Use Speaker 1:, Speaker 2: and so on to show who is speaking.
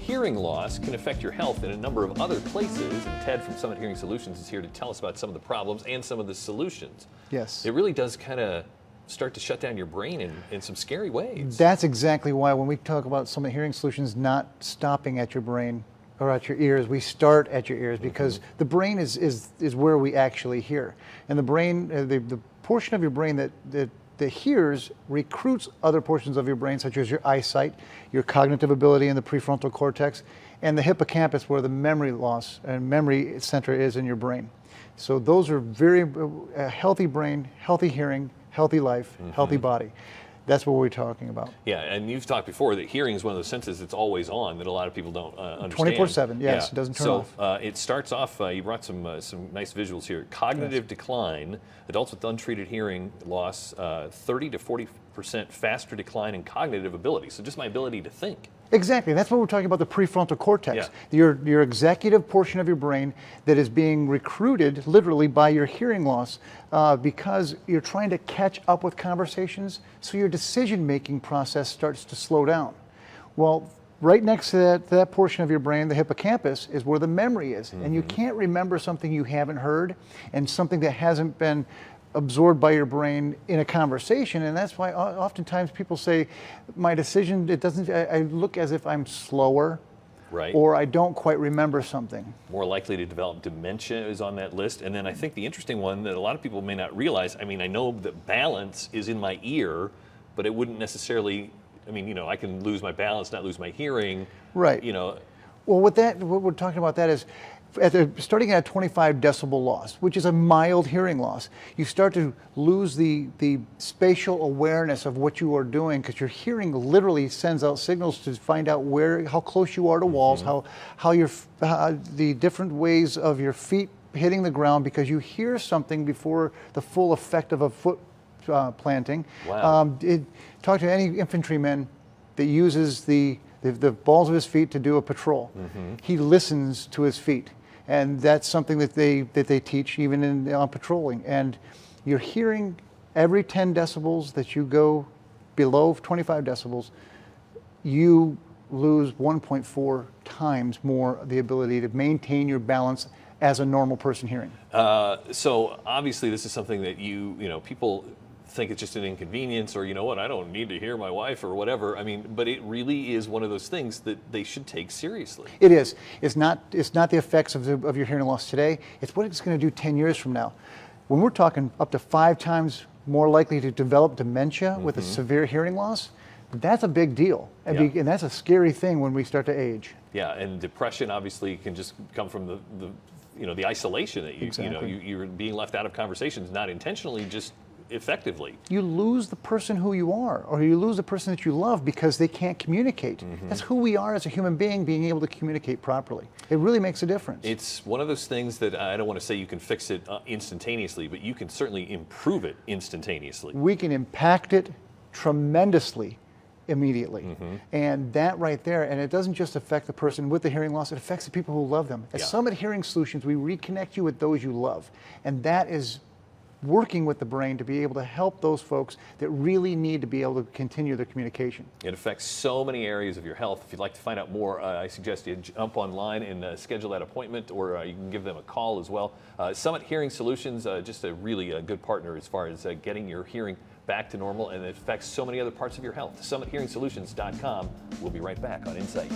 Speaker 1: hearing loss can affect your health in a number of other places, and Ted from Summit Hearing Solutions is here to tell us about some of the problems and some of the solutions.
Speaker 2: Yes.
Speaker 1: It really does kind of start to shut down your brain in some scary ways.
Speaker 2: That's exactly why when we talk about Summit Hearing Solutions not stopping at your brain or at your ears, we start at your ears, because the brain is where we actually hear. And the brain, the portion of your brain that hears recruits other portions of your brain, such as your eyesight, your cognitive ability in the prefrontal cortex, and the hippocampus, where the memory loss and memory center is in your brain. So those are very healthy brain, healthy hearing, healthy life, healthy body. That's what we're talking about.
Speaker 1: Yeah, and you've talked before that hearing is one of those senses that's always on that a lot of people don't understand.
Speaker 2: 24/7, yes, it doesn't turn off.
Speaker 1: So it starts off, you brought some nice visuals here. Cognitive decline, adults with untreated hearing loss, 30 to 40% faster decline in cognitive ability. So just my ability to think.
Speaker 2: Exactly, that's what we're talking about, the prefrontal cortex.
Speaker 1: Yeah.
Speaker 2: Your executive portion of your brain that is being recruited literally by your hearing loss, because you're trying to catch up with conversations, so your decision-making process starts to slow down. Well, right next to that portion of your brain, the hippocampus, is where the memory is. And you can't remember something you haven't heard and something that hasn't been absorbed by your brain in a conversation. And that's why oftentimes people say, my decision, I look as if I'm slower,
Speaker 1: right,
Speaker 2: or I don't quite remember something.
Speaker 1: More likely to develop dementia is on that list. And then I think the interesting one that a lot of people may not realize, I mean, I know that balance is in my ear, but it wouldn't necessarily, I mean, you know, I can lose my balance, not lose my hearing.
Speaker 2: Right.
Speaker 1: You know.
Speaker 2: Well, what we're talking about that is, starting at a 25 decibel loss, which is a mild hearing loss, you start to lose the spatial awareness of what you are doing, because your hearing literally sends out signals to find out how close you are to walls, how the different ways of your feet hitting the ground, because you hear something before the full effect of a foot planting.
Speaker 1: Wow.
Speaker 2: Talk to any infantryman that uses the balls of his feet to do a patrol. He listens to his feet. And that's something that they teach even on patrolling. And you're hearing every 10 decibels that you go below 25 decibels, you lose 1.4 times more the ability to maintain your balance as a normal person hearing.
Speaker 1: So obviously this is something that people think it's just an inconvenience, or you know what, I don't need to hear my wife or whatever. I mean, but it really is one of those things that they should take seriously.
Speaker 2: It is. It's not the effects of your hearing loss today. It's what it's going to do 10 years from now. When we're talking up to 5 times more likely to develop dementia with a severe hearing loss, that's a big deal. And that's a scary thing when we start to age.
Speaker 1: Yeah, and depression obviously can just come from the isolation that you're being left out of conversations, not intentionally, just effectively.
Speaker 2: You lose the person who you are, or you lose the person that you love, because they can't communicate. That's who we are as a human being able to communicate properly. It really makes a difference.
Speaker 1: It's one of those things that I don't want to say you can fix it instantaneously, but you can certainly improve it instantaneously.
Speaker 2: We can impact it tremendously immediately. And that right there, and it doesn't just affect the person with the hearing loss, it affects the people who love them. At Summit Hearing Solutions, we reconnect you with those you love. And that is working with the brain to be able to help those folks that really need to be able to continue their communication.
Speaker 1: It affects so many areas of your health. If you'd like to find out more, I suggest you jump online and schedule that appointment, or you can give them a call as well. Summit Hearing Solutions, just a really good partner as far as getting your hearing back to normal, and it affects so many other parts of your health. SummitHearingSolutions.com. We'll be right back on Insight.